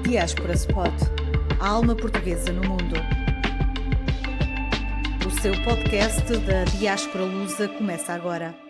Diáspora Spot, a alma portuguesa no mundo. O seu podcast da Diáspora Lusa começa agora.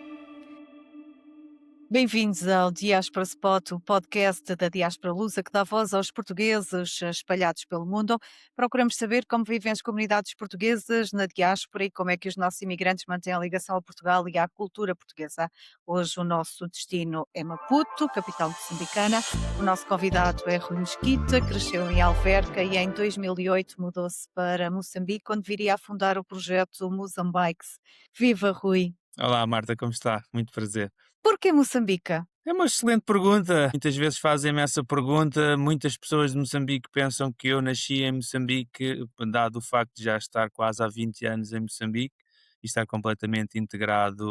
Bem-vindos ao Diáspora Spot, o podcast da Diáspora Lusa que dá voz aos portugueses espalhados pelo mundo. Procuramos saber como vivem as comunidades portuguesas na diáspora e como é que os nossos imigrantes mantêm a ligação a Portugal e à cultura portuguesa. Hoje o nosso destino é Maputo, capital moçambicana. O nosso convidado é Rui Mesquita, cresceu em Alverca e em 2008 mudou-se para Moçambique, onde viria a fundar o projeto Mozambiques. Viva, Rui! Olá, Marta, como está? Muito prazer. Porquê Moçambique? É uma excelente pergunta. Muitas vezes fazem-me essa pergunta. Muitas pessoas de Moçambique pensam que eu nasci em Moçambique, dado o facto de já estar quase há 20 anos em Moçambique e estar completamente integrado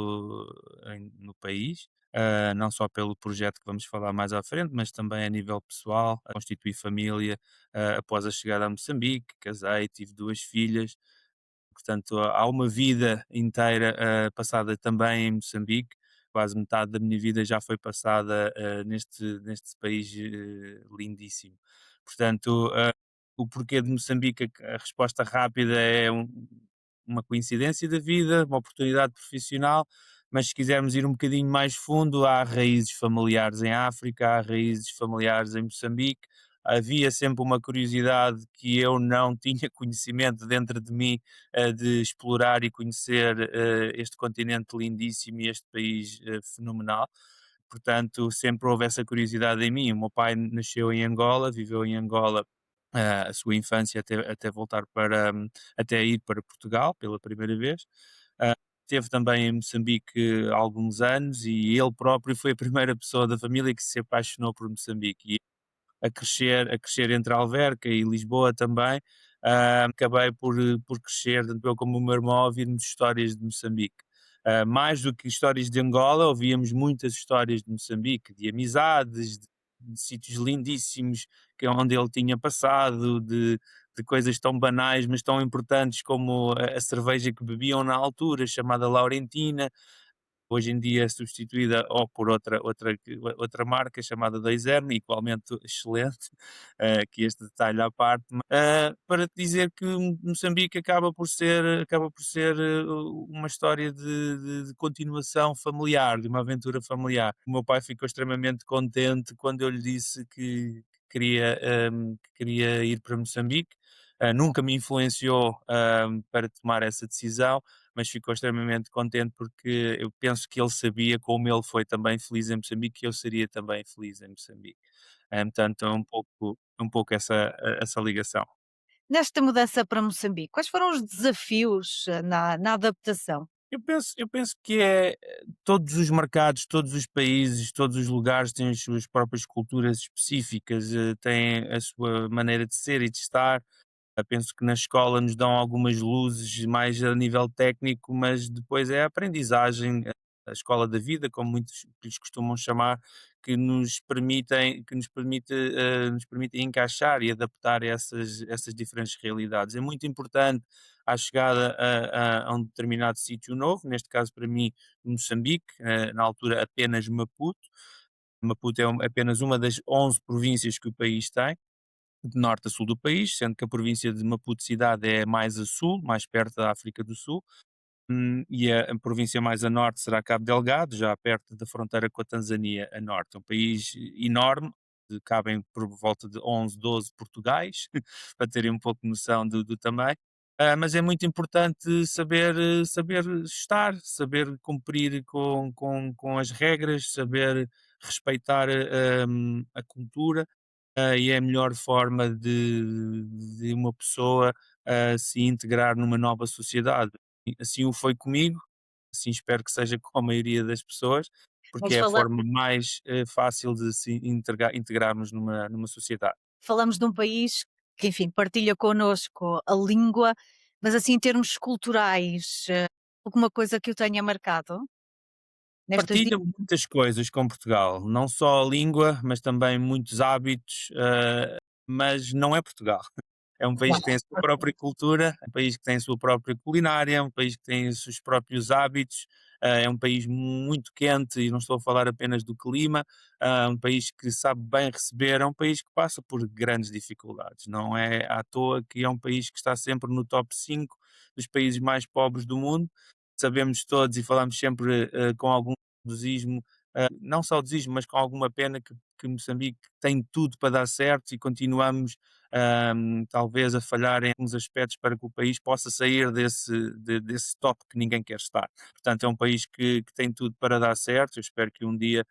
no país. Não só pelo projeto que vamos falar mais à frente, mas também a nível pessoal. Constituí família após a chegada a Moçambique, casei, tive 2 filhas. Portanto, há uma vida inteira passada também em Moçambique. Quase metade da minha vida já foi passada neste país lindíssimo. Portanto, o porquê de Moçambique, a resposta rápida é uma coincidência da vida, uma oportunidade profissional, mas se quisermos ir um bocadinho mais fundo, há raízes familiares em África, há raízes familiares em Moçambique. Havia sempre uma curiosidade que eu não tinha conhecimento dentro de mim de explorar e conhecer este continente lindíssimo e este país fenomenal. Portanto, sempre houve essa curiosidade em mim. O meu pai nasceu em Angola, viveu em Angola a sua infância até voltar até ir para Portugal pela primeira vez. Ah, Teve também em Moçambique alguns anos e ele próprio foi a primeira pessoa da família que se apaixonou por Moçambique. A crescer entre Alverca e Lisboa também, acabei por crescer, tanto eu como o meu irmão, a ouvirmos histórias de Moçambique. Mais do que histórias de Angola, ouvíamos muitas histórias de Moçambique, de amizades, de sítios lindíssimos onde ele tinha passado, de coisas tão banais, mas tão importantes como a cerveja que bebiam na altura, chamada Laurentina, hoje em dia é substituída ou por outra marca chamada Deizerme, igualmente excelente, que este detalhe à parte, para te dizer que Moçambique acaba por ser uma história de continuação familiar, de uma aventura familiar. O meu pai ficou extremamente contente quando eu lhe disse que queria ir para Moçambique. Nunca me influenciou para tomar essa decisão, mas ficou extremamente contente porque eu penso que ele sabia, como ele foi também feliz em Moçambique, que eu seria também feliz em Moçambique. Portanto, é um pouco essa ligação. Nesta mudança para Moçambique, quais foram os desafios na adaptação? Eu penso que todos os mercados, todos os países, todos os lugares têm as suas próprias culturas específicas, têm a sua maneira de ser e de estar. Penso que na escola nos dão algumas luzes mais a nível técnico, mas depois é a aprendizagem, a escola da vida, como muitos lhes costumam chamar, que nos permite encaixar e adaptar essas diferentes realidades. É muito importante à chegada a um determinado sítio novo, neste caso para mim Moçambique, na altura apenas Maputo. Maputo é apenas uma das 11 províncias que o país tem, de norte a sul do país, sendo que a província de Maputo cidade é mais a sul, mais perto da África do Sul, e a província mais a norte será Cabo Delgado, já perto da fronteira com a Tanzânia a norte. É um país enorme, cabem por volta de 11, 12 Portugais, para terem um pouco de noção do tamanho. Mas é muito importante saber estar, saber cumprir com as regras, saber respeitar a cultura, e é a melhor forma de uma pessoa se integrar numa nova sociedade. E assim o foi comigo, assim espero que seja com a maioria das pessoas, porque Mas é a forma mais fácil de se integrarmos numa sociedade. falamos de um país que, enfim, partilha connosco a língua, mas assim em termos culturais, alguma coisa que o tenha marcado nestas Partilha muitas coisas com Portugal, não só a língua, mas também muitos hábitos, mas não é Portugal. É um país que tem a sua própria cultura, é um país que tem a sua própria culinária, é um país que tem os seus próprios hábitos, é um país muito quente e não estou a falar apenas do clima, um país que sabe bem receber, é um país que passa por grandes dificuldades. Não é à toa que é um país que está sempre no top 5 dos países mais pobres do mundo. Sabemos todos e falamos sempre com algum saudosismo, não saudosismo, mas com alguma pena que Moçambique tem tudo para dar certo e continuamos talvez a falhar em alguns aspectos para que o país possa sair desse top que ninguém quer estar. Portanto, é um país que tem tudo para dar certo. Eu espero que um dia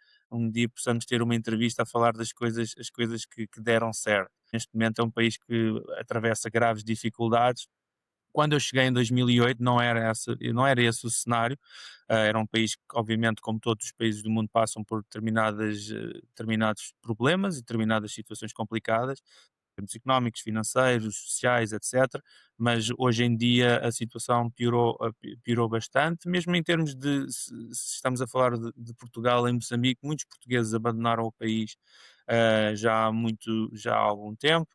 possamos ter uma entrevista a falar das coisas, as coisas que deram certo. Neste momento é um país que atravessa graves dificuldades. Quando eu cheguei em 2008 não era esse o cenário, era um país que obviamente como todos os países do mundo passam por determinados problemas e determinadas situações complicadas, termos económicos, financeiros, sociais, etc. Mas hoje em dia a situação piorou bastante, mesmo em termos se estamos a falar de Portugal em Moçambique, muitos portugueses abandonaram o país já há algum tempo.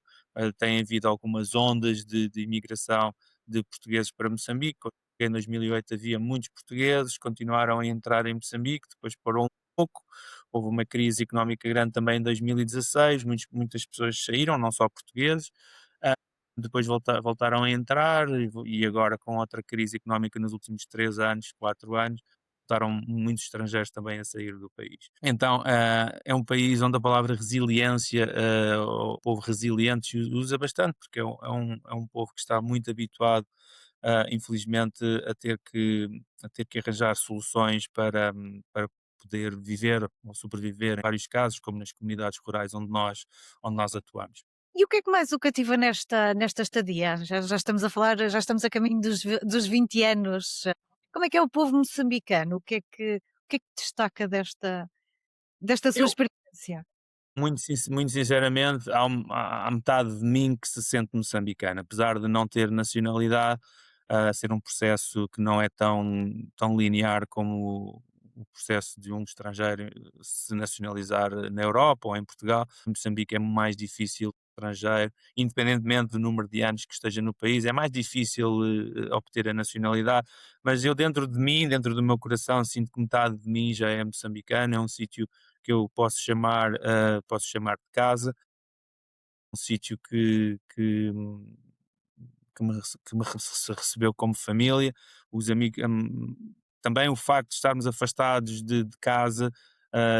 Tem havido algumas ondas de imigração de portugueses para Moçambique. Em 2008 havia muitos portugueses, continuaram a entrar em Moçambique, depois parou um pouco. Houve uma crise económica grande também em 2016, muitas pessoas saíram, não só portugueses, ah, depois voltaram a entrar e agora com outra crise económica nos últimos 3 anos, 4 anos, voltaram muitos estrangeiros também a sair do país. Então, é um país onde a palavra resiliência, o povo resiliente se usa bastante, porque é um povo que está muito habituado, infelizmente, a ter que arranjar soluções para poder viver ou sobreviver em vários casos, como nas comunidades rurais onde nós atuamos. E o que é que mais o cativa nesta estadia? Já estamos a falar, já estamos a caminho dos 20 anos. Como é que é o povo moçambicano? O que é que destaca desta sua Eu experiência? Muito sinceramente, há metade de mim que se sente moçambicana, apesar de não ter nacionalidade, ser um processo que não é tão linear como o processo de um estrangeiro se nacionalizar na Europa ou em Portugal. Em Moçambique é mais difícil estrangeiro, independentemente do número de anos que esteja no país, é mais difícil obter a nacionalidade, mas eu dentro de mim, dentro do meu coração, sinto que metade de mim já é moçambicano, é um sítio que eu posso chamar de casa, um sítio que me recebeu como família, os amigos, também o facto de estarmos afastados de casa,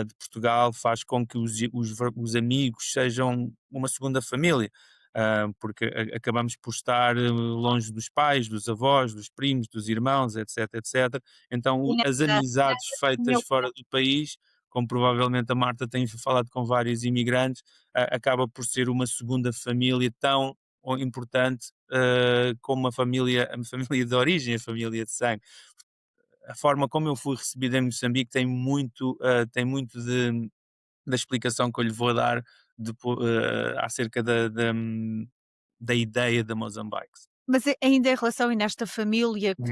de Portugal, faz com que os amigos sejam uma segunda família, porque acabamos por estar longe dos pais, dos avós, dos primos, dos irmãos, etc, etc. Então E as nessa amizades feitas família. fora do país, como provavelmente a Marta tem falado com vários imigrantes, acaba por ser uma segunda família tão importante como a família de origem, a família de sangue. A forma como eu fui recebido em Moçambique tem muito da explicação que eu lhe vou dar acerca da ideia da Mozambique. Mas ainda em relação e nesta família Hum.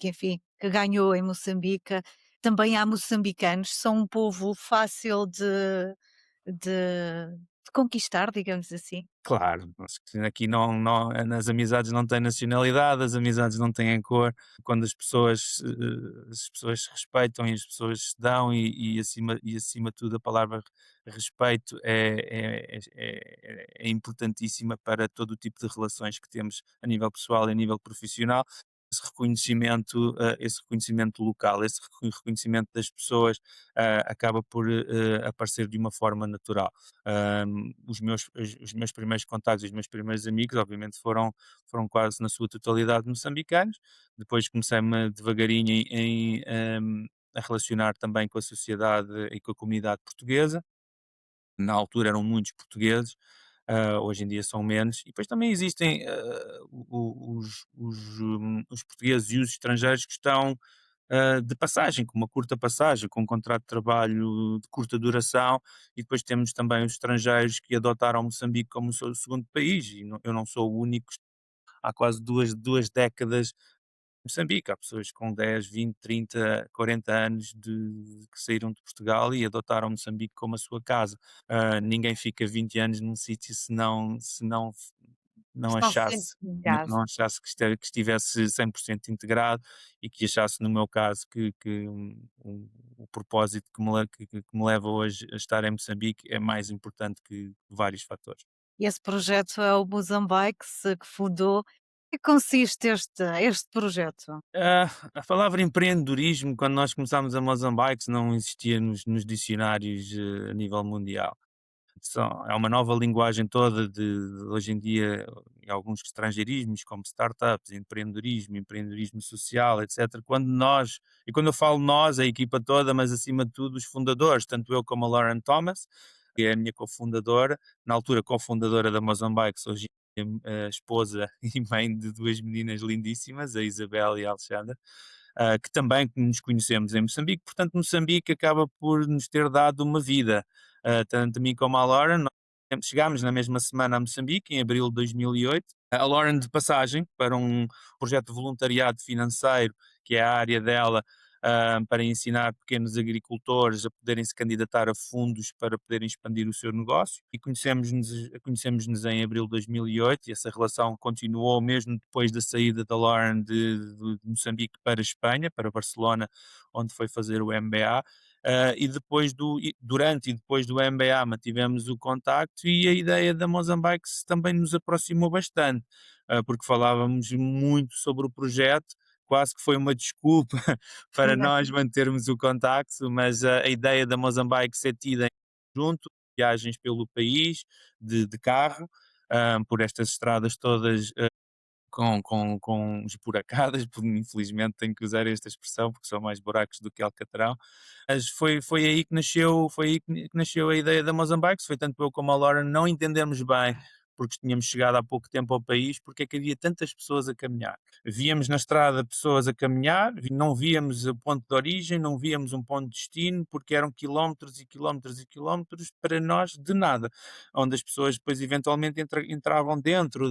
que enfim, que ganhou em Moçambique, também há moçambicanos, são um povo fácil de conquistar, digamos assim. Claro, acho que aqui nas amizades não tem nacionalidade, as amizades não têm cor, quando as pessoas se respeitam e as pessoas se dão e acima de tudo a palavra respeito é importantíssima para todo o tipo de relações que temos a nível pessoal e a nível profissional. Esse reconhecimento local, esse reconhecimento das pessoas, acaba por aparecer de uma forma natural. Os meus primeiros contactos, os meus primeiros amigos, obviamente, foram quase na sua totalidade moçambicanos. Depois comecei-me devagarinho a relacionar também com a sociedade e com a comunidade portuguesa. Na altura eram muitos portugueses, hoje em dia são menos. E depois também existem os portugueses e os estrangeiros que estão de passagem, com uma curta passagem, com um contrato de trabalho de curta duração, e depois temos também os estrangeiros que adotaram Moçambique como o seu segundo país, e eu não sou o único, há quase duas décadas em Moçambique, há pessoas com 10, 20, 30, 40 anos que saíram de Portugal e adotaram Moçambique como a sua casa. Ninguém fica 20 anos num sítio se não Que estão sempre ligados. não achasse que estivesse 100% integrado e que achasse, no meu caso, que o propósito que me leva hoje a estar em Moçambique é mais importante que vários fatores. E esse projeto é o Mozambique que fundou. Em que consiste este projeto? A palavra empreendedorismo, quando nós começámos a Mozambique, não existia nos dicionários a nível mundial. É uma nova linguagem toda de hoje em dia, e alguns estrangeirismos, como startups, empreendedorismo social, etc. Quando eu falo nós, a equipa toda, mas acima de tudo os fundadores, tanto eu como a Lauren Thomas, que é a minha cofundadora, na altura cofundadora da Mozambique, hoje a esposa e mãe de duas meninas lindíssimas, a Isabel e a Alexandra, que também nos conhecemos em Moçambique. Portanto, Moçambique acaba por nos ter dado uma vida, tanto a mim como à Lauren. Nós chegámos na mesma semana a Moçambique, em abril de 2008. A Lauren de passagem para um projeto de voluntariado financeiro, que é a área dela, para ensinar pequenos agricultores a poderem se candidatar a fundos para poderem expandir o seu negócio. E conhecemos-nos em abril de 2008 e essa relação continuou mesmo depois da saída da Lauren de Moçambique para Espanha, para Barcelona, onde foi fazer o MBA. Durante e depois do MBA mantivemos o contacto e a ideia da Mozambique também nos aproximou bastante, porque falávamos muito sobre o projeto, quase que foi uma desculpa para nós mantermos o contacto, mas a ideia da Mozambique ser tida em conjunto, viagens pelo país, de carro, por estas estradas todas com esburacadas, porque infelizmente tenho que usar esta expressão, porque são mais buracos do que alcatrão, mas foi aí que nasceu a ideia da Mozambique, foi tanto eu como a Laura não entendermos bem, porque tínhamos chegado há pouco tempo ao país, porque é que havia tantas pessoas a caminhar. Víamos na estrada pessoas a caminhar, não víamos o ponto de origem, não víamos um ponto de destino, porque eram quilómetros e quilómetros e quilómetros para nós de nada, onde as pessoas depois eventualmente entravam dentro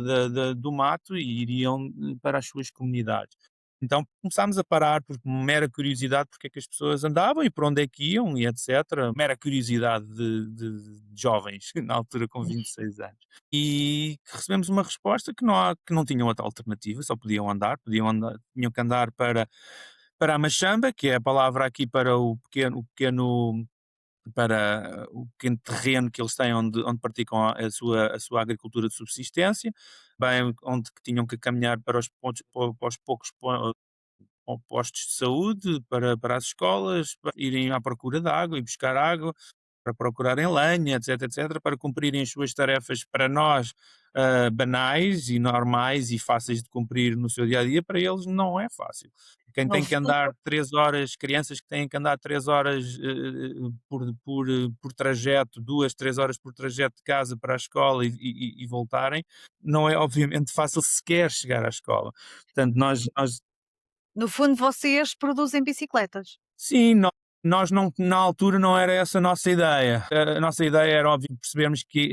do mato e iriam para as suas comunidades. Então começámos a parar por mera curiosidade porque é que as pessoas andavam e para onde é que iam e etc. Mera curiosidade de jovens, na altura com 26 anos. E recebemos uma resposta que não tinham outra alternativa, só podiam andar, tinham que andar para a Machamba, que é a palavra aqui para o pequeno para o pequeno terreno que eles têm onde praticam a sua agricultura de subsistência, bem onde que tinham que caminhar para para os poucos postos de saúde, para as escolas, para irem à procura de água e buscar água, para procurarem lenha, etc, etc, para cumprirem as suas tarefas para nós, banais e normais e fáceis de cumprir no seu dia a dia, para eles não é fácil. Quem No tem que fundo andar 3 horas, crianças que têm que andar 3 horas por trajeto, 2, 3 horas por trajeto de casa para a escola e voltarem, não é obviamente fácil sequer chegar à escola. Portanto, nós no fundo vocês produzem bicicletas. sim, nós não, na altura não era essa a nossa ideia. A nossa ideia era óbvio percebermos que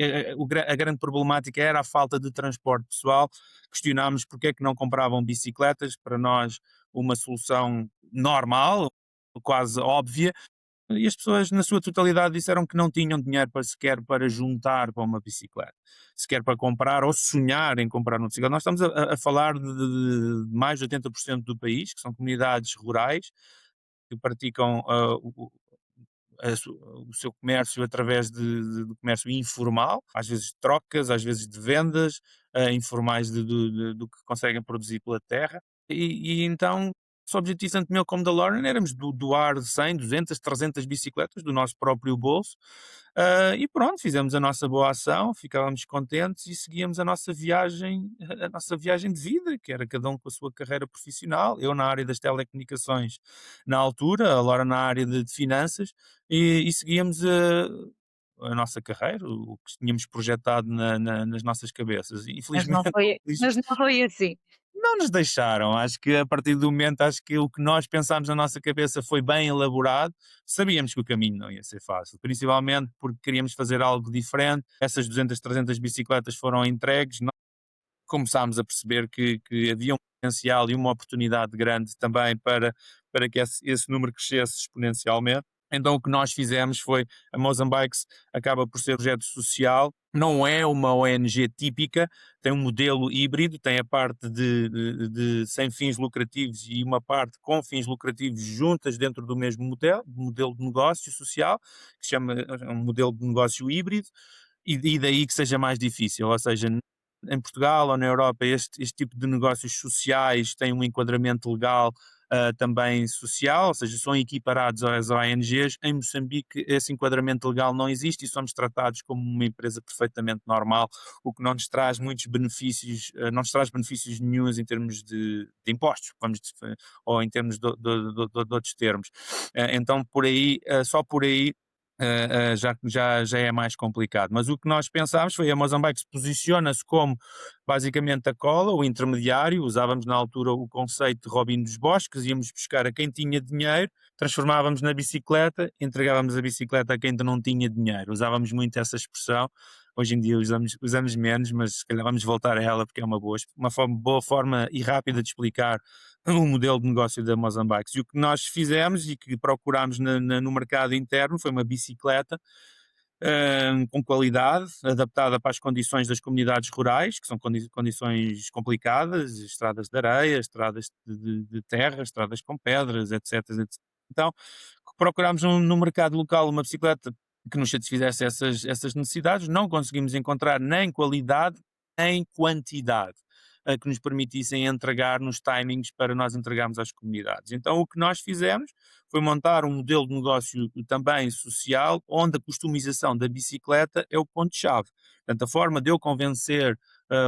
a grande problemática era a falta de transporte pessoal. Questionámos porque é que não compravam bicicletas, para nós uma solução normal, quase óbvia, e as pessoas na sua totalidade disseram que não tinham dinheiro para sequer para juntar para uma bicicleta, sequer para comprar ou sonhar em comprar uma bicicleta. Nós estamos a falar de mais de 80% do país, que são comunidades rurais, que praticam o seu comércio através de comércio informal, às vezes de trocas, às vezes de vendas informais do que conseguem produzir pela terra. E então, o objetivo tanto meu como da Lauren éramos doar 100, 200, 300 bicicletas do nosso próprio bolso. E pronto, fizemos a nossa boa ação, ficávamos contentes e seguíamos a nossa viagem de vida, que era cada um com a sua carreira profissional, eu na área das telecomunicações na altura, a Laura na área de finanças, e seguíamos a nossa carreira, o que tínhamos projetado nas nossas cabeças. E, Mas infelizmente, mas não foi assim. não nos deixaram. Acho que a partir do momento, acho que o que nós pensámos na nossa cabeça foi bem elaborado. Sabíamos que o caminho não ia ser fácil, principalmente porque queríamos fazer algo diferente. Essas 200, 300 bicicletas foram entregues. Nós começámos a perceber que havia um potencial e uma oportunidade grande também para que esse número crescesse exponencialmente. Então o que nós fizemos foi, a Mozambiques acaba por ser um projeto social, não é uma ONG típica, tem um modelo híbrido, tem a parte de sem fins lucrativos e uma parte com fins lucrativos juntas dentro do mesmo modelo de negócio social, que se chama é um modelo de negócio híbrido, e daí que seja mais difícil, ou seja, em Portugal ou na Europa este tipo de negócios sociais têm um enquadramento legal também social, ou seja, são equiparados às ONGs. Em Moçambique esse enquadramento legal não existe e somos tratados como uma empresa perfeitamente normal, o que não nos traz muitos benefícios, não nos traz benefícios nenhuns em termos de impostos, ou em termos de outros termos. Então por aí, só por aí já é mais complicado. Mas o que nós pensámos foi a Mozambique posiciona-se como basicamente a cola, o intermediário, usávamos na altura o conceito de Robin dos Bosques, íamos buscar a quem tinha dinheiro, transformávamos na bicicleta, entregávamos a bicicleta a quem ainda não tinha dinheiro. Usávamos muito essa expressão, hoje em dia usamos menos, mas se calhar vamos voltar a ela porque é boa forma e rápida de explicar o modelo de negócio da Mozambique. E o que nós fizemos e que procurámos no mercado interno foi uma bicicleta com qualidade, adaptada para as condições das comunidades rurais, que são condições complicadas, estradas de areia, estradas de terra, estradas com pedras, etc. Então, procurámos no mercado local uma bicicleta que nos satisfizesse essas necessidades, não conseguimos encontrar nem qualidade nem quantidade que nos permitissem entregar nos timings para nós entregarmos às comunidades. Então o que nós fizemos foi montar um modelo de negócio também social, onde a customização da bicicleta é o ponto-chave. Portanto, a forma de eu convencer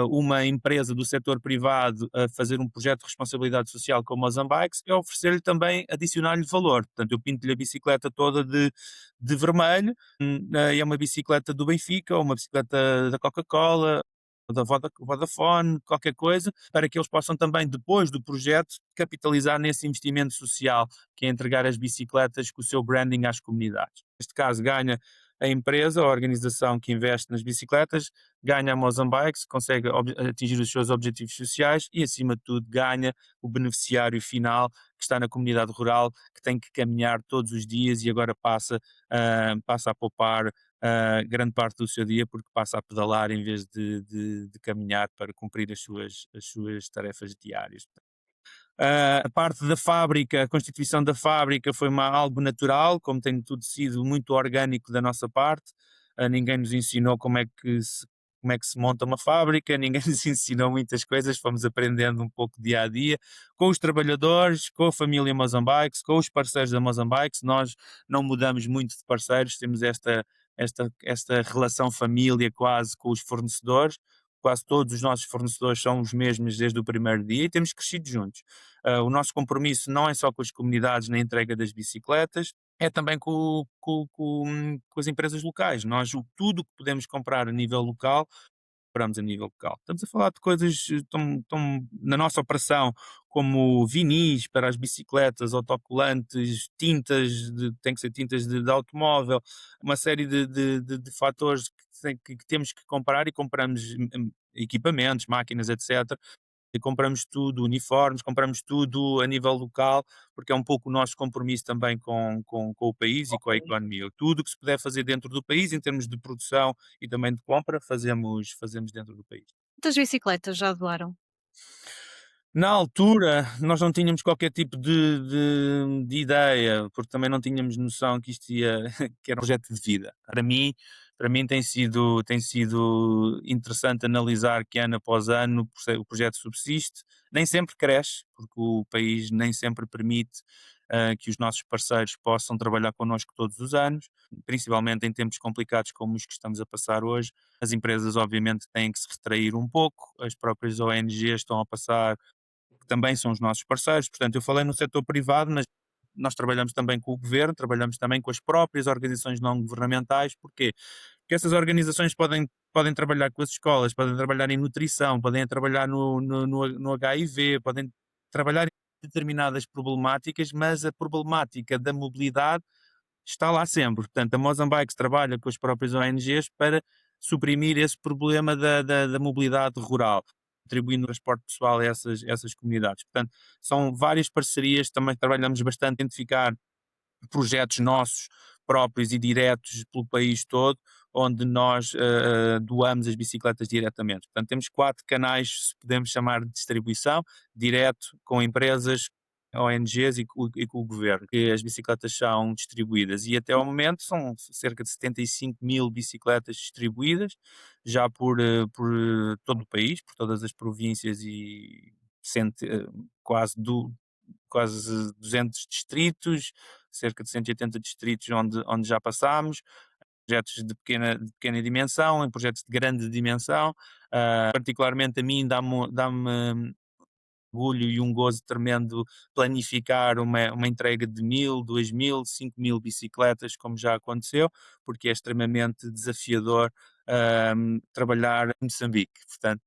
uma empresa do setor privado a fazer um projeto de responsabilidade social como a Mozambique é oferecer-lhe também, adicionar-lhe valor. Portanto, eu pinto-lhe a bicicleta toda de vermelho, é uma bicicleta do Benfica, ou uma bicicleta da Coca-Cola, da Vodafone, qualquer coisa, para que eles possam também, depois do projeto, capitalizar nesse investimento social, que é entregar as bicicletas com o seu branding às comunidades. Neste caso, ganha a empresa, a organização que investe nas bicicletas, ganha a Mozambique, consegue atingir os seus objetivos sociais e, acima de tudo, ganha o beneficiário final que está na comunidade rural, que tem que caminhar todos os dias e agora passa a poupar grande parte do seu dia porque passa a pedalar em vez de caminhar para cumprir as suas tarefas diárias. A parte da fábrica, a constituição da fábrica foi algo natural, como tem tudo sido muito orgânico da nossa parte. Ninguém nos ensinou como é que se monta uma fábrica, ninguém nos ensinou muitas coisas, fomos aprendendo um pouco dia a dia, com os trabalhadores, com a família Mozambique, com os parceiros da Mozambique. Nós não mudamos muito de parceiros, temos esta relação família quase com os fornecedores. Quase todos os nossos fornecedores são os mesmos desde o primeiro dia e temos crescido juntos. O nosso compromisso não é só com as comunidades na entrega das bicicletas, é também com as empresas locais. Nós, tudo o que podemos comprar a nível local, compramos a nível local. Estamos a falar de coisas tão na nossa operação, como vinis para as bicicletas, autocolantes, tintas, tem que ser tintas de automóvel, uma série de fatores que temos que comprar e compramos equipamentos, máquinas, etc. E compramos tudo, uniformes, compramos tudo a nível local, porque é um pouco o nosso compromisso também com o país e com a economia. Tudo o que se puder fazer dentro do país, em termos de produção e também de compra, fazemos dentro do país. Quantas bicicletas já doaram? Na altura, nós não tínhamos qualquer tipo de ideia, porque também não tínhamos noção que isto que era um projeto de vida. Para mim tem sido interessante analisar que ano após ano o projeto subsiste, nem sempre cresce, porque o país nem sempre permite que os nossos parceiros possam trabalhar connosco todos os anos, principalmente em tempos complicados como os que estamos a passar hoje. As empresas, obviamente, têm que se retrair um pouco, as próprias ONGs estão a passar, que também são os nossos parceiros. Portanto, eu falei no setor privado, mas nós trabalhamos também com o governo, trabalhamos também com as próprias organizações não governamentais. Porquê? Porque essas organizações podem trabalhar com as escolas, podem trabalhar em nutrição, podem trabalhar no HIV, podem trabalhar em determinadas problemáticas, mas a problemática da mobilidade está lá sempre. Portanto, a Mozambique trabalha com as próprias ONGs para suprimir esse problema da mobilidade rural, contribuindo no transporte pessoal a essas comunidades. Portanto, são várias parcerias, também trabalhamos bastante a identificar projetos nossos próprios e diretos pelo país todo, onde nós doamos as bicicletas diretamente. Portanto, temos 4 canais, se podemos chamar de distribuição, direto com empresas, ONGs e com o governo, que as bicicletas são distribuídas. E até ao momento são cerca de 75 mil bicicletas distribuídas, já por todo o país, por todas as províncias e cento, quase, quase 200 distritos, cerca de 180 distritos onde já passámos, projetos de pequena dimensão, em projetos de grande dimensão. Particularmente a mim dá-me orgulho e um gozo tremendo planificar uma entrega de 1000, 2000, 5000 bicicletas, como já aconteceu, porque é extremamente desafiador trabalhar em Moçambique. Portanto,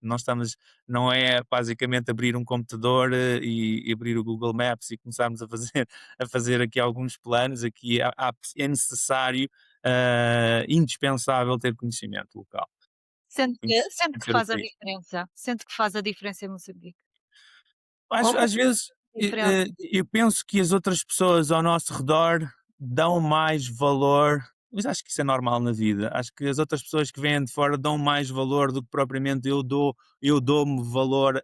não é basicamente abrir um computador e abrir o Google Maps e começarmos a fazer, a fazer aqui alguns planos. Aqui é necessário, indispensável ter conhecimento local, Sente que conhecer o faz a país. diferença? Sente que faz a diferença em Moçambique? Às Ou às vezes, diferente? eu penso que as outras pessoas ao nosso redor dão mais valor, mas acho que isso é normal na vida. Acho que as outras pessoas que vêm de fora dão mais valor do que propriamente eu dou-me valor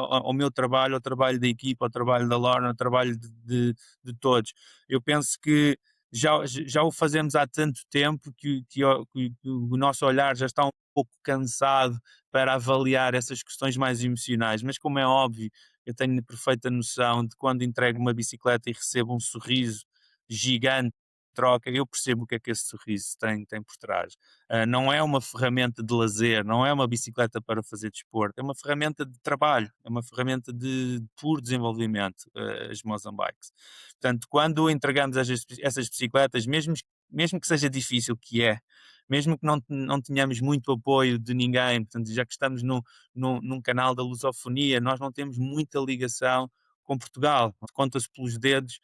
ao meu trabalho, ao trabalho da equipa, ao trabalho da Lorna, ao trabalho de todos. Eu penso que já o fazemos há tanto tempo que o nosso olhar já está um pouco cansado para avaliar essas questões mais emocionais, mas como é óbvio, eu tenho perfeita noção de quando entrego uma bicicleta e recebo um sorriso gigante em troca, eu percebo o que é que esse sorriso tem por trás. Não é uma ferramenta de lazer, não é uma bicicleta para fazer desporto, é uma ferramenta de trabalho, é uma ferramenta de puro desenvolvimento, as mountain bikes. Portanto, quando entregamos essas bicicletas, mesmo que seja difícil, que é, mesmo que não tenhamos muito apoio de ninguém, portanto, já que estamos num canal da lusofonia, nós não temos muita ligação com Portugal. Conta-se pelos dedos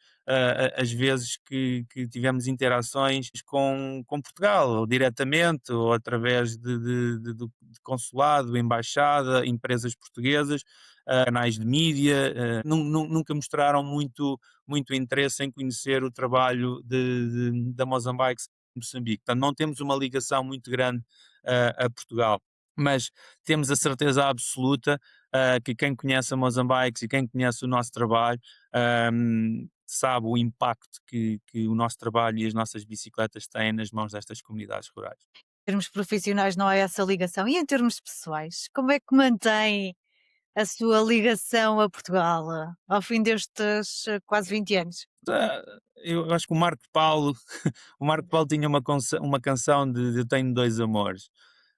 as vezes que tivemos interações com Portugal, ou diretamente, ou através de consulado, embaixada, empresas portuguesas, canais de mídia, nunca mostraram muito interesse em conhecer o trabalho da Mozambique em Moçambique. Portanto, não temos uma ligação muito grande a Portugal, mas temos a certeza absoluta que quem conhece a Mozambiques e quem conhece o nosso trabalho sabe o impacto que o nosso trabalho e as nossas bicicletas têm nas mãos destas comunidades rurais. Em termos profissionais não há essa ligação. E em termos pessoais, como é que mantém a sua ligação a Portugal, ao fim destes, quase 20 anos? Ah, eu acho que o Marco Paulo tinha uma canção de Eu Tenho Dois Amores.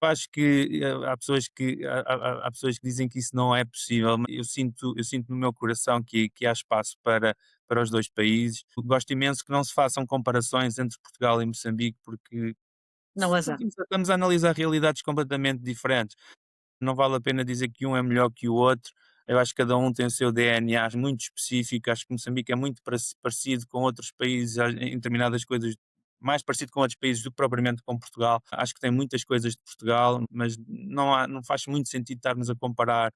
Eu acho que há pessoas que dizem que isso não é possível, mas eu sinto no meu coração que há espaço para os dois países. Gosto imenso que não se façam comparações entre Portugal e Moçambique, porque Não as há. estamos a analisar realidades completamente diferentes. Não vale a pena dizer que um é melhor que o outro. Eu acho que cada um tem o seu DNA muito específico. Acho que Moçambique é muito parecido com outros países em determinadas coisas, mais parecido com outros países do que propriamente com Portugal. Acho que tem muitas coisas de Portugal, mas não faz muito sentido estarmos a comparar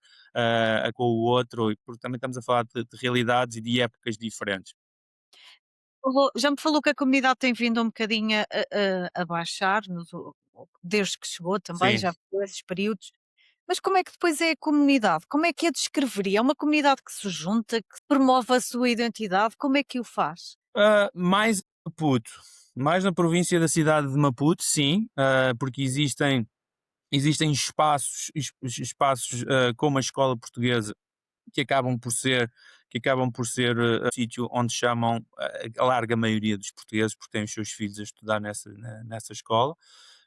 com o outro, porque também estamos a falar de realidades e de épocas diferentes. Já me falou que a comunidade tem vindo um bocadinho a baixar desde que chegou também, Sim. já foi esses períodos. Mas como é que depois é a comunidade? Como é que a descreveria? É uma comunidade que se junta, que promove a sua identidade? Como é que o faz? Mais em Maputo, mais na província da cidade de Maputo, sim, porque existem espaços como a escola portuguesa que acabam por ser sítio onde chamam a larga maioria dos portugueses, porque têm os seus filhos a estudar nessa escola,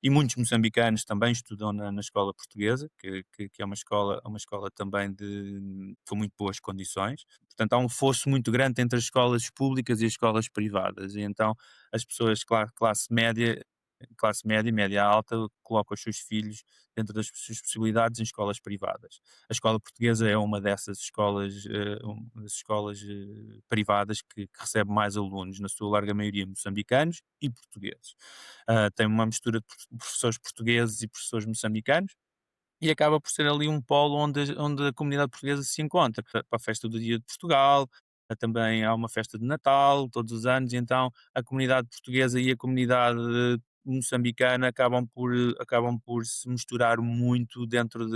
e muitos moçambicanos também estudam na escola portuguesa, que é uma escola também com muito boas condições. Portanto, há um fosso muito grande entre as escolas públicas e as escolas privadas, e então as pessoas, claro, classe média e média alta, colocam os seus filhos dentro das suas possibilidades em escolas privadas. A escola portuguesa é uma dessas escolas, privadas que recebe mais alunos, na sua larga maioria moçambicanos e portugueses. Tem uma mistura de professores portugueses e professores moçambicanos, e acaba por ser ali um polo onde a comunidade portuguesa se encontra. Para a festa do Dia de Portugal, também há uma festa de Natal todos os anos, e então a comunidade portuguesa e a comunidade moçambicana acabam por se misturar muito dentro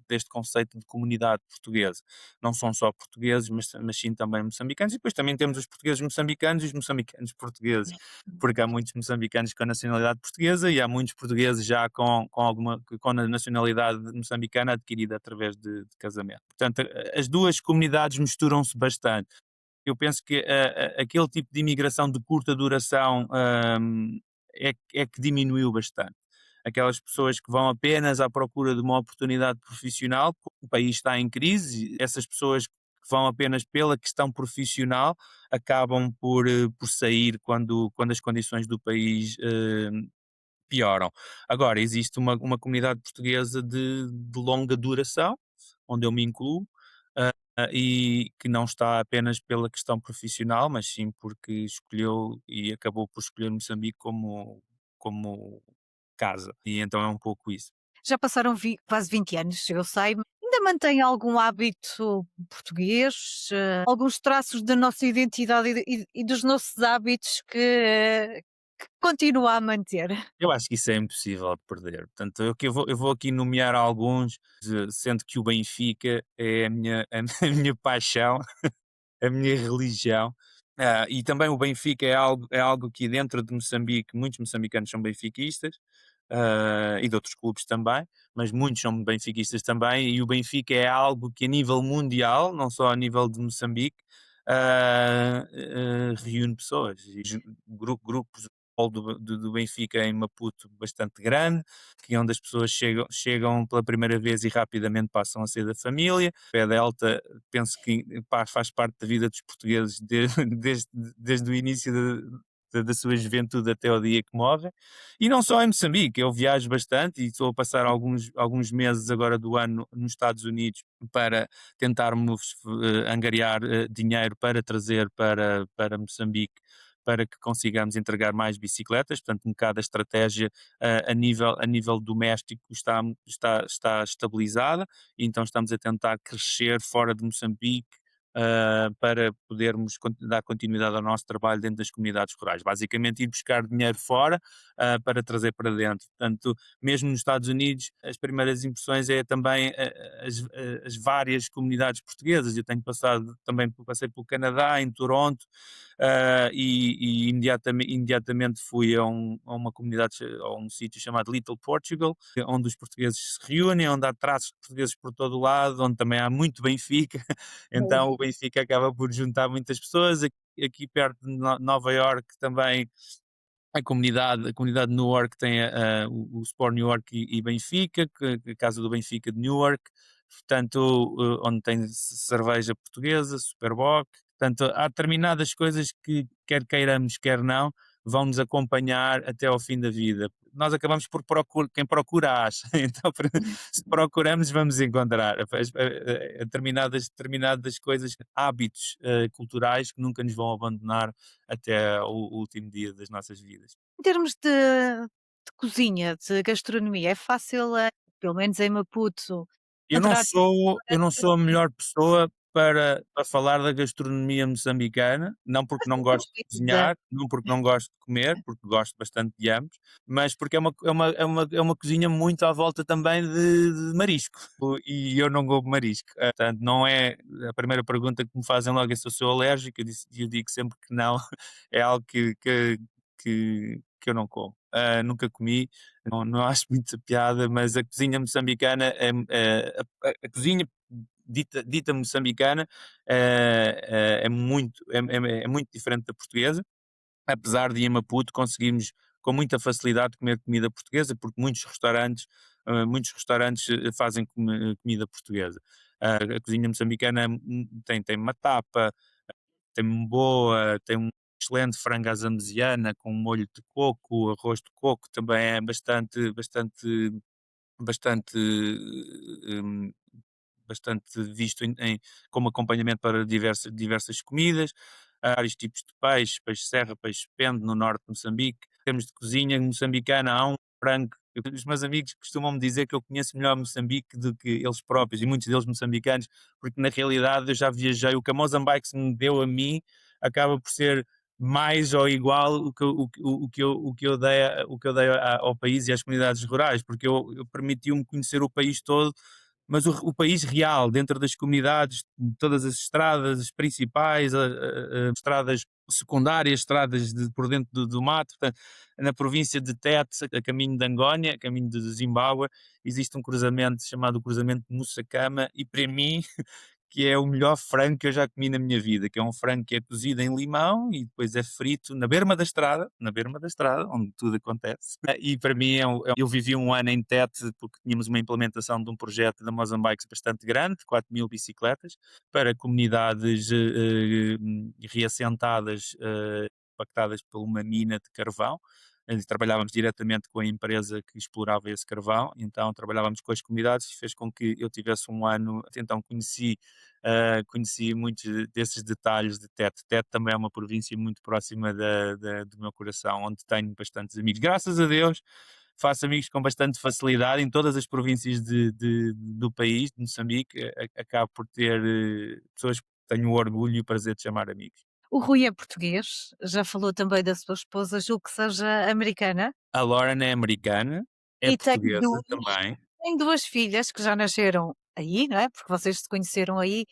deste conceito de comunidade portuguesa. Não são só portugueses, mas sim também moçambicanos, e depois também temos os portugueses moçambicanos e os moçambicanos portugueses, porque há muitos moçambicanos com a nacionalidade portuguesa e há muitos portugueses já com a nacionalidade moçambicana adquirida através de casamento. Portanto, as duas comunidades misturam-se bastante. Eu penso que aquele tipo de imigração de curta duração, é que diminuiu bastante. Aquelas pessoas que vão apenas à procura de uma oportunidade profissional, porque o país está em crise, essas pessoas que vão apenas pela questão profissional acabam por sair quando as condições do país pioram. Agora, existe uma comunidade portuguesa de longa duração, onde eu me incluo, e que não está apenas pela questão profissional, mas sim porque escolheu e acabou por escolher Moçambique como casa. E então é um pouco isso. Já passaram quase 20 anos, eu sei. Ainda mantém algum hábito português, alguns traços da nossa identidade e dos nossos hábitos que continua a manter? Eu acho que isso é impossível de perder. Portanto, eu vou aqui nomear alguns, sendo que o Benfica é a minha paixão, a minha religião. E também o Benfica é algo que dentro de Moçambique, muitos moçambicanos são benfiquistas, e de outros clubes também, mas muitos são benfiquistas também, e o Benfica é algo que a nível mundial, não só a nível de Moçambique, reúne pessoas, e grupos de futebol do Benfica em Maputo bastante grande, que é onde as pessoas chegam pela primeira vez e rapidamente passam a ser da família. O Pé Delta, penso que faz parte da vida dos portugueses desde o início da sua juventude até ao dia que morrem. E não só em Moçambique, eu viajo bastante e estou a passar alguns meses agora do ano nos Estados Unidos para tentarmos angariar dinheiro para trazer para Moçambique, para que consigamos entregar mais bicicletas. Portanto, um bocado a estratégia a nível doméstico está estabilizada, e então estamos a tentar crescer fora de Moçambique, para podermos dar continuidade ao nosso trabalho dentro das comunidades rurais. Basicamente, ir buscar dinheiro fora, para trazer para dentro. Portanto, mesmo nos Estados Unidos, as primeiras impressões é também as várias comunidades portuguesas. Eu passei pelo Canadá, em Toronto, e imediatamente fui a uma comunidade, a um sítio chamado Little Portugal, onde os portugueses se reúnem, onde há traços de portugueses por todo o lado, onde também há muito Benfica. Então o Benfica acaba por juntar muitas pessoas. Aqui perto de Nova York também a comunidade de Newark tem o Sport Newark e Benfica, a casa do Benfica de Newark, portanto, onde tem cerveja portuguesa, Superboc. Portanto, há determinadas coisas que, quer queiramos, quer não, vão nos acompanhar até ao fim da vida. Nós acabamos por procurar, quem procura acha, então se procuramos vamos encontrar determinadas coisas, hábitos culturais que nunca nos vão abandonar até o último dia das nossas vidas. Em termos de cozinha, de gastronomia, é fácil, pelo menos em Maputo, encontrar Eu não sou a melhor pessoa para falar da gastronomia moçambicana, não porque não gosto de comida. cozinhar, não porque não gosto de comer, porque gosto bastante de ambos, mas porque é uma cozinha muito à volta também de marisco, e eu não como marisco. Portanto, não é a primeira pergunta que me fazem logo é se eu sou alérgico. Eu digo sempre que não, é algo que eu não como. Nunca comi, não acho muita piada, mas a cozinha moçambicana a cozinha dita moçambicana é muito diferente da portuguesa, apesar de em Maputo conseguirmos com muita facilidade comer comida portuguesa, porque muitos restaurantes fazem comida portuguesa. A cozinha moçambicana tem matapa, tem boa, tem um excelente frango à zambesiana com molho de coco, arroz de coco também é bastante, hum, bastante visto como acompanhamento para diversas comidas. Há vários tipos de peixe serra, peixe pende no norte de Moçambique. Em termos de cozinha moçambicana, há um frango Os meus amigos costumam-me dizer que eu conheço melhor Moçambique do que eles próprios, e muitos deles moçambicanos, porque na realidade eu já viajei, o que a Mozambique me deu a mim acaba por ser mais ou igual o que eu dei ao país e às comunidades rurais, porque eu permitiu-me conhecer o país todo, mas o país real, dentro das comunidades, todas as estradas as principais, estradas secundárias, estradas por dentro do mato, portanto, na província de Tete, a caminho de Angónia, a caminho de Zimbábue, existe um cruzamento chamado cruzamento de Mussacama, e para mim que é o melhor frango que eu já comi na minha vida, que é um frango que é cozido em limão e depois é frito na berma da estrada, onde tudo acontece. E para mim, eu vivi um ano em Tete porque tínhamos uma implementação de um projeto da Mozambique bastante grande, 4.000 bicicletas, para comunidades reassentadas, impactadas por uma mina de carvão. Trabalhávamos diretamente com a empresa que explorava esse carvão, então trabalhávamos com as comunidades e fez com que eu tivesse um ano, então conheci muitos desses detalhes de Tete. Tete também é uma província muito próxima do meu coração, onde tenho bastantes amigos. Graças a Deus, faço amigos com bastante facilidade em todas as províncias do país, de Moçambique. Acabo por ter pessoas que tenho o orgulho e o prazer de chamar amigos. O Rui é português, já falou também da sua esposa, julgo que seja americana, A Lauren é americana, é e tem portuguesa também. tem 2 filhas que já nasceram aí, não é, porque vocês se conheceram aí.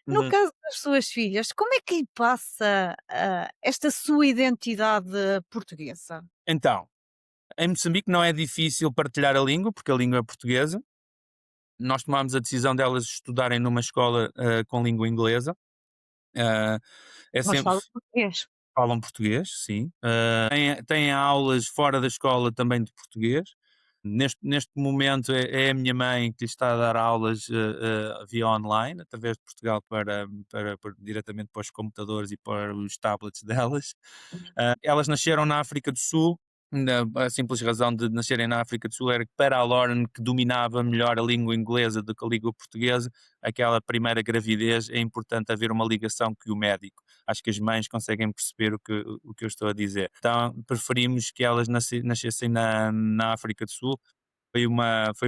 No Uhum. caso das suas filhas, como é que lhe passa, esta sua identidade portuguesa? Então, em Moçambique não é difícil partilhar a língua, porque a língua é portuguesa. Nós tomámos a decisão delas estudarem numa escola com língua inglesa. Ah, é Mas sempre fala português. falam português, sim. Têm aulas fora da escola também de português. Neste momento é a minha mãe que lhe está a dar aulas via online, através de Portugal, diretamente para os computadores e para os tablets delas. Elas nasceram na África do Sul. A simples razão de nascerem na África do Sul era que para a Lauren, que dominava melhor a língua inglesa do que a língua portuguesa, aquela primeira gravidez é importante haver uma ligação com o médico. Acho que as mães conseguem perceber o que eu estou a dizer. Então preferimos que elas nascessem na África do Sul. Foi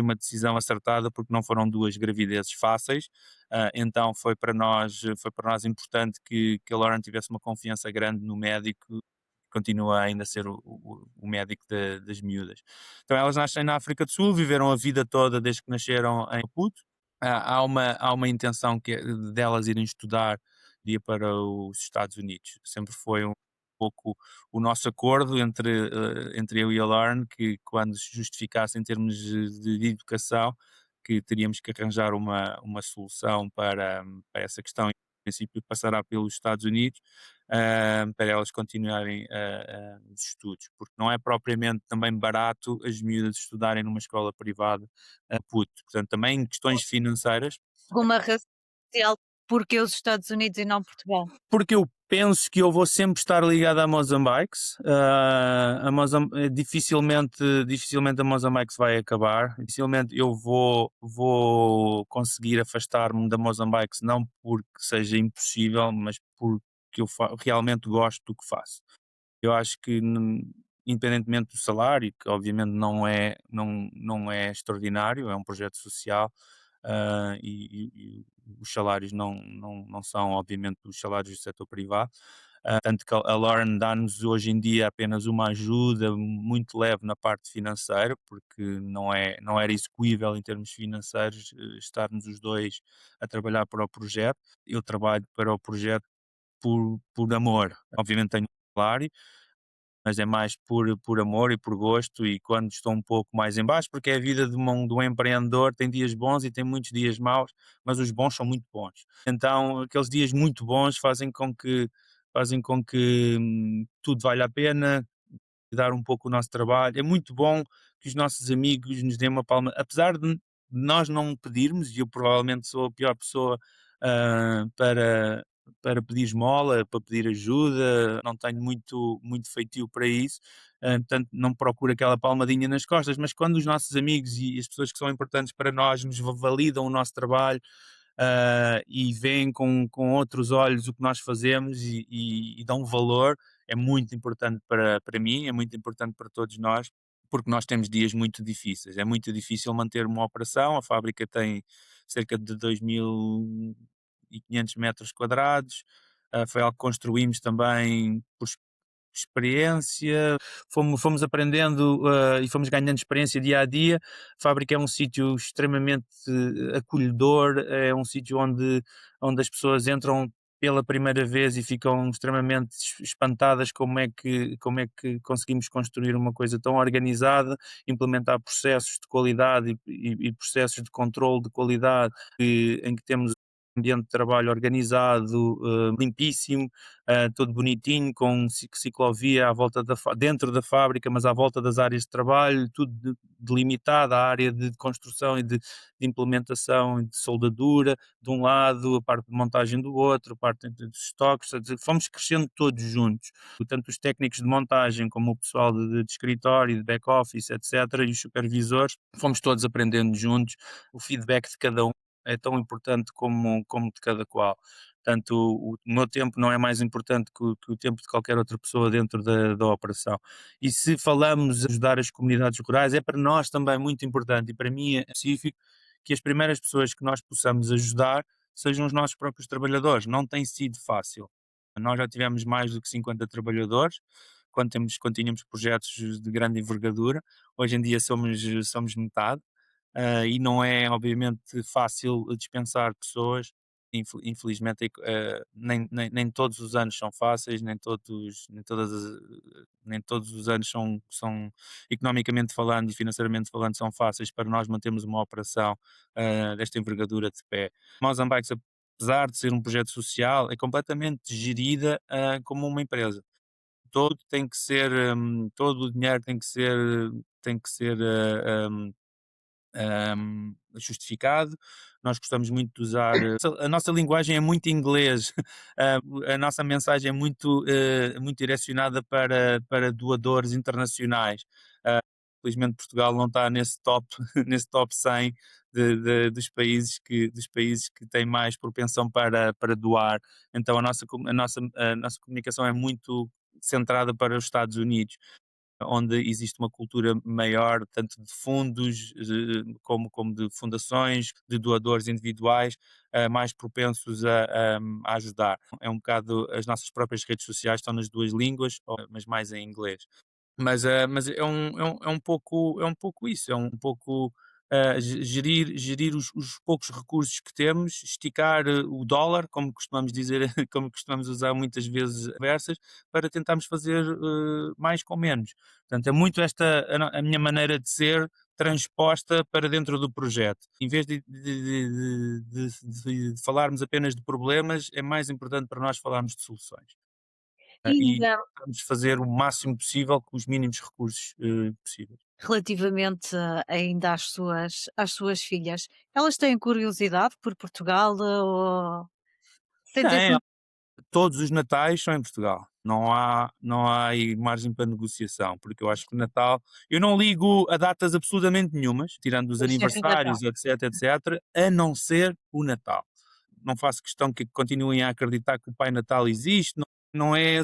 uma decisão acertada porque não foram duas gravidezes fáceis. Então foi para nós importante que a Lauren tivesse uma confiança grande no médico, continua ainda a ser o médico das miúdas. Então elas nascem na África do Sul, viveram a vida toda desde que nasceram em Maputo. Há uma intenção delas irem estudar de ir para os Estados Unidos. Sempre foi um pouco o nosso acordo entre eu e a Lauren, que quando se justificasse em termos de educação, que teríamos que arranjar uma solução para essa questão. Em princípio passará pelos Estados Unidos, para elas continuarem os estudos, porque não é propriamente também barato as miúdas estudarem numa escola privada a Puto. Portanto, também em questões financeiras, Alguma razão especial porque os Estados Unidos e não Portugal? porque eu penso que eu vou sempre estar ligado a Mozambiques. Dificilmente a Mozambiques vai acabar. Dificilmente eu vou conseguir afastar-me da Mozambiques, não porque seja impossível, mas porque eu realmente gosto do que faço. Eu acho que, independentemente do salário, que obviamente não é extraordinário, é um projeto social, e os salários não são, obviamente, os salários do setor privado. Tanto que a Lauren dá-nos hoje em dia apenas uma ajuda muito leve na parte financeira, porque não era execuível em termos financeiros estarmos os dois a trabalhar para o projeto. Eu trabalho para o projeto por amor. Obviamente tenho um salário, mas é mais por amor e por gosto, e quando estou um pouco mais em baixo, porque é a vida de um empreendedor, tem dias bons e tem muitos dias maus, mas os bons são muito bons. Então, aqueles dias muito bons fazem com que tudo vale a pena, dar um pouco o nosso trabalho. É muito bom que os nossos amigos nos dêem uma palma, apesar de nós não pedirmos, e eu provavelmente sou a pior pessoa para pedir esmola, para pedir ajuda, não tenho muito feitio para isso, portanto não procuro aquela palmadinha nas costas, mas quando os nossos amigos e as pessoas que são importantes para nós nos validam o nosso trabalho, e veem com outros olhos o que nós fazemos e dão valor, é muito importante para mim, é muito importante para todos nós. porque nós temos dias muito difíceis. É muito difícil manter uma operação. A fábrica tem cerca de 2.500 metros quadrados. Foi algo que construímos também por experiência, fomos aprendendo e fomos ganhando experiência dia a dia. A fábrica é um sítio extremamente acolhedor, é um sítio onde as pessoas entram pela primeira vez e ficam extremamente espantadas como é que conseguimos construir uma coisa tão organizada, implementar processos de qualidade e processos de controle de qualidade em que temos um ambiente de trabalho organizado, limpíssimo, todo bonitinho, com ciclovia à volta dentro da fábrica, mas à volta das áreas de trabalho, tudo delimitado, a área de construção e de implementação e de soldadura de um lado, a parte de montagem do outro, a parte dos estoques, quer dizer, fomos crescendo todos juntos, tanto os técnicos de montagem como o pessoal de escritório, de back-office, etc., e os supervisores, fomos todos aprendendo juntos. O feedback de cada um é tão importante como de cada qual. Portanto, o meu tempo não é mais importante que o tempo de qualquer outra pessoa dentro da operação. E se falamos de ajudar as comunidades rurais, é para nós também muito importante, e para mim é específico, que as primeiras pessoas que nós possamos ajudar sejam os nossos próprios trabalhadores. Não tem sido fácil. Nós já tivemos mais do que 50 trabalhadores, quando tínhamos projetos de grande envergadura. Hoje em dia somos metade. E não é, obviamente, fácil dispensar pessoas. Infelizmente, nem todos os anos são fáceis, nem todos os anos são, economicamente falando e financeiramente falando, são fáceis para nós mantermos uma operação desta envergadura de pé. Mozambique, apesar de ser um projeto social, é completamente gerida como uma empresa. Todo o dinheiro tem que ser justificado. Nós gostamos muito de usar. A nossa linguagem é muito inglês, a nossa mensagem é muito direcionada para doadores internacionais. Felizmente Portugal não está nesse top, nesse top 100 dos países que têm mais propensão para doar. Então a nossa comunicação é muito centrada para os Estados Unidos, onde existe uma cultura maior, tanto de fundos como de fundações, de doadores individuais, mais propensos a ajudar. É um bocado, as nossas próprias redes sociais estão nas duas línguas, mas mais em inglês. Mas é um pouco isso, é um pouco gerir os poucos recursos que temos, esticar o dólar, como costumamos dizer, como costumamos usar muitas vezes conversas, para tentarmos fazer mais com menos. Portanto, é muito esta a minha maneira de ser transposta para dentro do projeto. Em vez de falarmos apenas de problemas, é mais importante para nós falarmos de soluções. E E vamos fazer o máximo possível com os mínimos recursos possíveis. relativamente ainda às suas filhas, elas têm curiosidade por Portugal ou sentem-se Tem, todos os natais são em Portugal. Não há aí margem para negociação, porque eu acho que o Natal, eu não ligo a datas absolutamente nenhumas, tirando os muito sempre em Natal? aniversários, etc, etc, a não ser o Natal. Não faço questão que continuem a acreditar que o Pai Natal existe, não é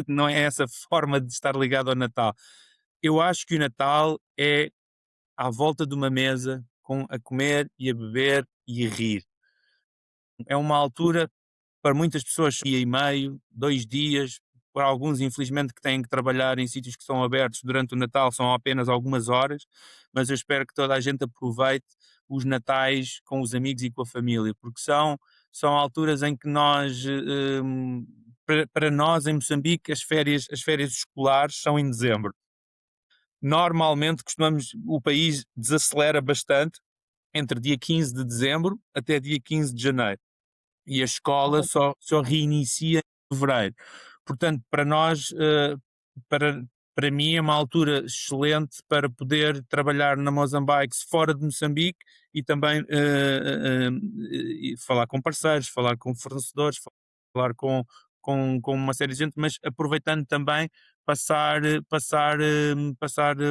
não é essa forma de estar ligado ao Natal. Eu acho que o Natal é à volta de uma mesa, a comer e a beber e a rir. É uma altura, para muitas pessoas, dia e meio, 2 dias. Para alguns, infelizmente, que têm que trabalhar em sítios que são abertos durante o Natal, são apenas algumas horas, mas eu espero que toda a gente aproveite os natais com os amigos e com a família, porque são alturas em que nós, para nós em Moçambique, as férias escolares são em dezembro. Normalmente o país desacelera bastante entre dia 15 de dezembro até dia 15 de janeiro, e a escola só reinicia em fevereiro. Portanto, para nós, para, para mim é uma altura excelente para poder trabalhar na Mozambique fora de Moçambique, e também e falar com parceiros, falar com fornecedores, falar com uma série de gente, mas aproveitando também passar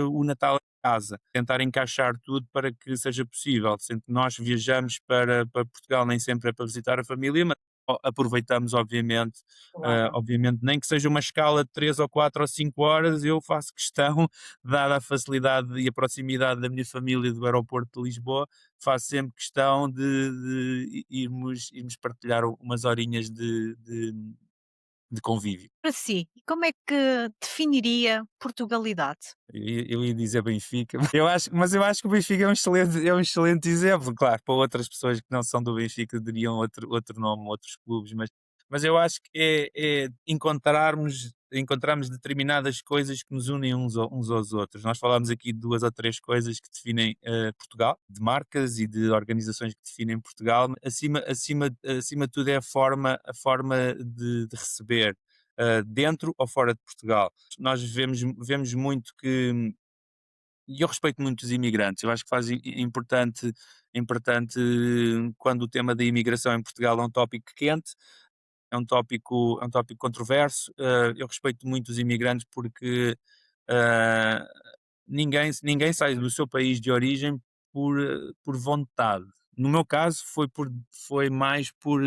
o Natal em casa, tentar encaixar tudo para que seja possível. Sempre que nós viajamos para Portugal, nem sempre é para visitar a família, mas aproveitamos obviamente, Claro. obviamente nem que seja uma escala de 3 ou 4 ou 5 horas, eu faço questão, dada a facilidade e a proximidade da minha família do aeroporto de Lisboa, faço sempre questão de irmos partilhar umas horinhas de convívio. Para si, como é que definiria Portugalidade? Eu ia dizer Benfica, mas eu acho que o Benfica é um excelente exemplo. Claro, para outras pessoas que não são do Benfica diriam outro nome, outros clubes, mas eu acho que é encontrarmos determinadas coisas que nos unem uns aos outros. Nós falámos aqui de 2 ou 3 coisas que definem, Portugal, de marcas e de organizações que definem Portugal. Acima de tudo é a forma de receber, dentro ou fora de Portugal. Nós vemos muito que, e eu respeito muito os imigrantes, eu acho que faz importante quando o tema da imigração em Portugal é um tópico quente, é um tópico controverso. Eu respeito muito os imigrantes porque, ah, ninguém sai do seu país de origem por vontade. No meu caso foi mais por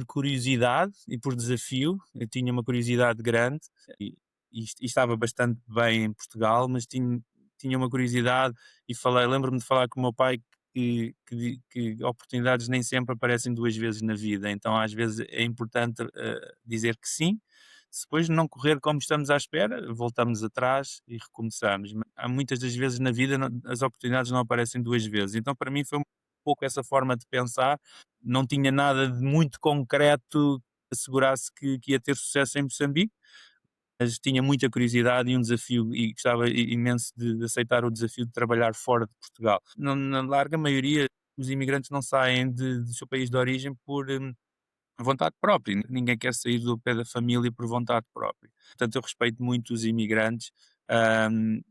curiosidade e por desafio. Eu tinha uma curiosidade grande e, e estava bastante bem em Portugal, mas tinha uma curiosidade e lembro-me de falar com o meu pai que oportunidades nem sempre aparecem 2 vezes na vida, então às vezes é importante, dizer que sim. Se depois não correr como estamos à espera, voltamos atrás e recomeçamos. Há muitas das vezes na vida as oportunidades não aparecem 2 vezes, então para mim foi um pouco essa forma de pensar. Não tinha nada de muito concreto que assegurasse que ia ter sucesso em Moçambique, mas tinha muita curiosidade e um desafio e gostava imenso de aceitar o desafio de trabalhar fora de Portugal. Na larga maioria, os imigrantes não saem do seu país de origem por, vontade própria. Ninguém quer sair do pé da família por vontade própria. Portanto, eu respeito muito os imigrantes,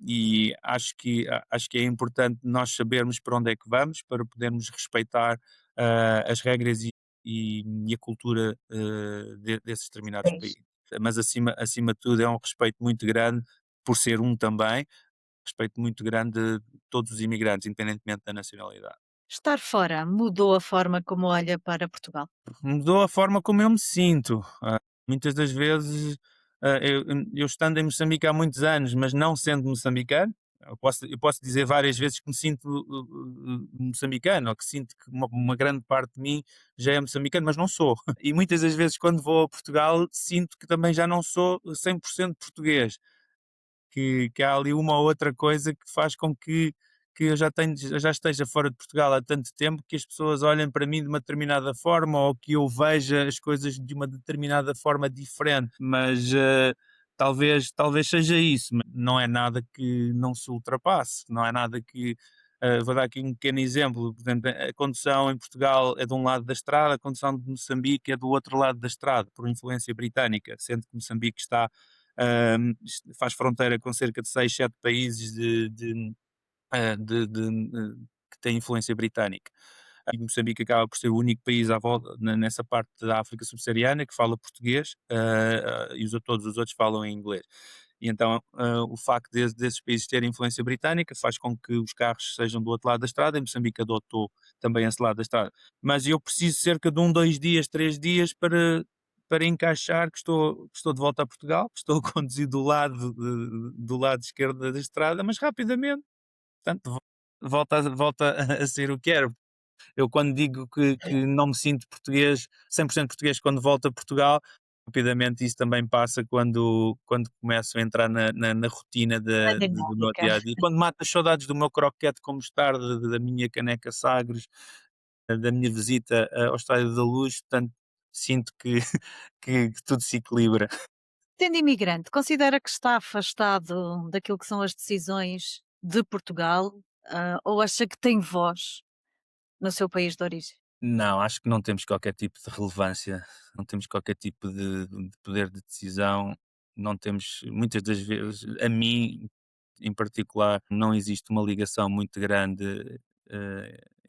e acho que é importante nós sabermos para onde é que vamos, para podermos respeitar, as regras e a cultura, desses determinados países. Mas acima de tudo é um respeito muito grande, por ser um também, respeito muito grande de todos os imigrantes, independentemente da nacionalidade. Estar fora mudou a forma como olha para Portugal? Mudou a forma como eu me sinto. Muitas das vezes, eu estando em Moçambique há muitos anos, mas não sendo moçambicano, eu posso dizer várias vezes que me sinto, moçambicano, ou que sinto que uma grande parte de mim já é moçambicano, mas não sou. E muitas das vezes quando vou a Portugal sinto que também já não sou 100% português, que há ali uma ou outra coisa que faz com que eu já esteja fora de Portugal há tanto tempo que as pessoas olhem para mim de uma determinada forma ou que eu veja as coisas de uma determinada forma diferente, mas, talvez seja isso, mas não é nada que não se ultrapasse, não é nada que, vou dar aqui um pequeno exemplo. Por exemplo, a condução em Portugal é de um lado da estrada, a condução de Moçambique é do outro lado da estrada, por influência britânica, sendo que Moçambique faz fronteira com cerca de 6, 7 países que têm influência britânica. E Moçambique acaba por ser o único país à volta, nessa parte da África subsaariana, que fala português, e todos os outros falam em inglês. E então, o facto desses países terem influência britânica faz com que os carros sejam do outro lado da estrada, e Moçambique adotou também esse lado da estrada. Mas eu preciso cerca de 2 dias, 3 dias para encaixar que estou de volta a Portugal, que estou a conduzir do lado esquerdo da estrada, mas rapidamente, portanto, volta a ser o que era. Eu quando digo que não me sinto português, 100% português quando volto a Portugal, rapidamente isso também passa quando começo a entrar na rotina A do meu dinâmica. dia a dia. Quando mato as saudades do meu croquete com mostarda, da minha caneca Sagres, da minha visita, ao Estádio da Luz, portanto, sinto que que tudo se equilibra. Sendo imigrante, considera que está afastado daquilo que são as decisões de Portugal, ou acha que tem voz no seu país de origem? Não, acho que não temos qualquer tipo de relevância, não temos qualquer tipo de poder de decisão, não temos, muitas das vezes, a mim em particular, não existe uma ligação muito grande,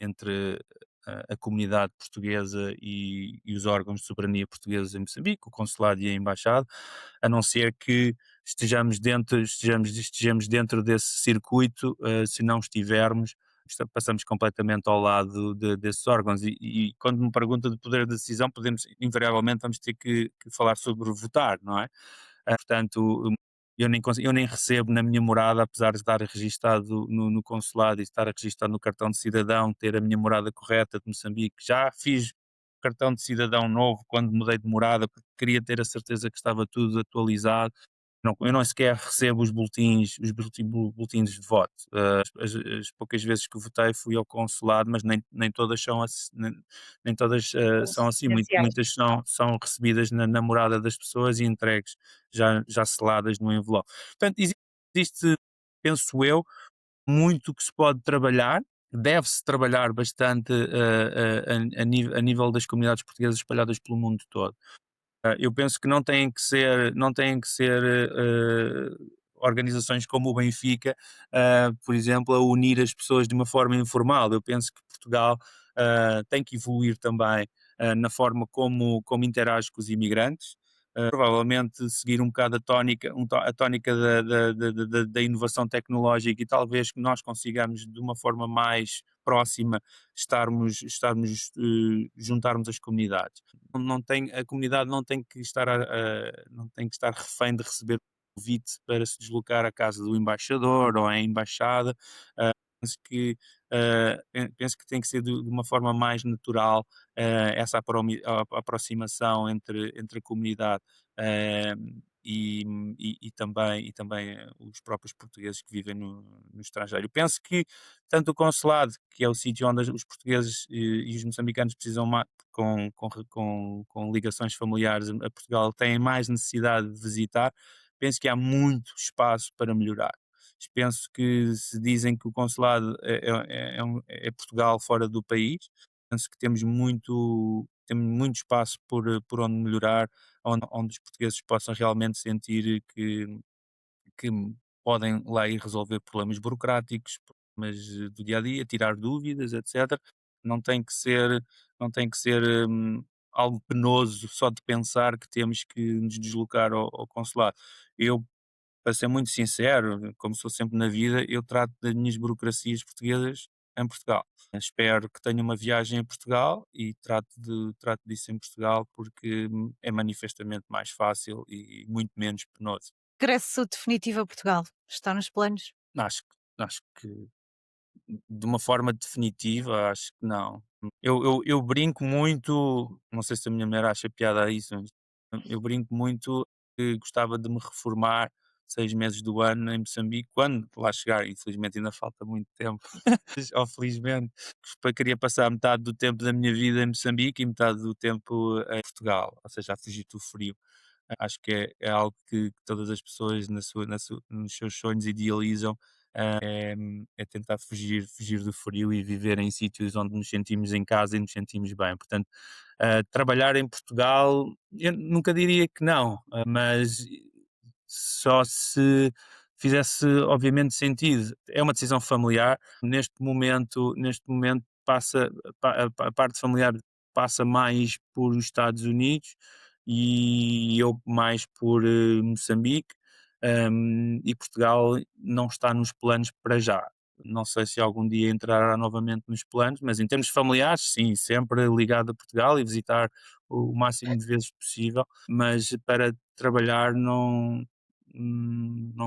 entre a comunidade portuguesa e os órgãos de soberania portugueses em Moçambique, o consulado e a embaixada, a não ser que estejamos dentro desse circuito. Se não estivermos, passamos completamente ao lado desses órgãos. E quando me pergunta do poder de decisão, invariavelmente, vamos ter que falar sobre votar, não é? Portanto, eu nem recebo na minha morada, apesar de estar registado no consulado e estar registado no cartão de cidadão, ter a minha morada correta de Moçambique. Já fiz cartão de cidadão novo quando mudei de morada, porque queria ter a certeza que estava tudo atualizado. Não, eu não sequer recebo boletins de voto. As poucas vezes que votei fui ao consulado, mas nem todas nem todas são assim. Presidenciais. Muitas são recebidas na morada das pessoas e entregues já seladas no envelope. Portanto, existe, penso eu, muito que se pode trabalhar. Deve-se trabalhar bastante a nível das comunidades portuguesas espalhadas pelo mundo todo. Eu penso que não têm que ser organizações como o Benfica, por exemplo, a unir as pessoas de uma forma informal. Eu penso que Portugal tem que evoluir também na forma como interage com os imigrantes. Provavelmente seguir um bocado a tónica da inovação tecnológica, e talvez que nós consigamos de uma forma mais próxima juntarmos as comunidades. A comunidade não tem que estar refém de receber convite para se deslocar à casa do embaixador ou à embaixada. Penso que tem que ser de uma forma mais natural essa aproximação entre a comunidade eh, e também os próprios portugueses que vivem no estrangeiro. Eu penso que tanto o consulado, que é o sítio onde os portugueses e os moçambicanos precisam mais, com ligações familiares a Portugal, têm mais necessidade de visitar. Penso que há muito espaço para melhorar. Penso que se dizem que o consulado é Portugal fora do país. Penso que temos muito espaço por onde melhorar, onde os portugueses possam realmente sentir que podem lá ir resolver problemas burocráticos, problemas do dia a dia, tirar dúvidas, etc. Não tem que ser, não tem que ser algo penoso só de pensar que temos que nos deslocar ao consulado. Eu, para ser muito sincero, como sou sempre na vida, eu trato das minhas burocracias portuguesas em Portugal. Espero que tenha uma viagem a Portugal e trato disso em Portugal, porque é manifestamente mais fácil e muito menos penoso. Regresso definitivo a Portugal. Está nos planos? Acho que de uma forma definitiva, acho que não. Eu brinco muito, não sei se a minha mulher acha piada a isso, mas eu brinco muito que gostava de me reformar 6 meses do ano em Moçambique, quando lá chegar. Infelizmente ainda falta muito tempo, ou felizmente, queria passar metade do tempo da minha vida em Moçambique e metade do tempo em Portugal, ou seja, a fugir do frio. Acho que é algo que todas as pessoas nos seus sonhos idealizam, é tentar fugir do frio e viver em sítios onde nos sentimos em casa e nos sentimos bem. Portanto, trabalhar em Portugal, eu nunca diria que não, mas só se fizesse obviamente sentido. É uma decisão familiar. Neste momento a parte familiar passa mais por os Estados Unidos e eu mais por Moçambique. E Portugal não está nos planos para já. Não sei se algum dia entrará novamente nos planos, mas em termos familiares, sim, sempre ligado a Portugal e visitar o máximo de vezes possível, mas para trabalhar não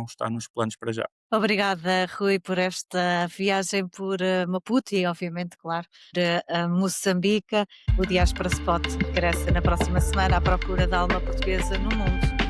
está nos planos para já. Obrigada, Rui, por esta viagem por Maputo e, obviamente, claro, por Moçambique. O Diaspora Spot regressa na próxima semana à procura da alma portuguesa no mundo.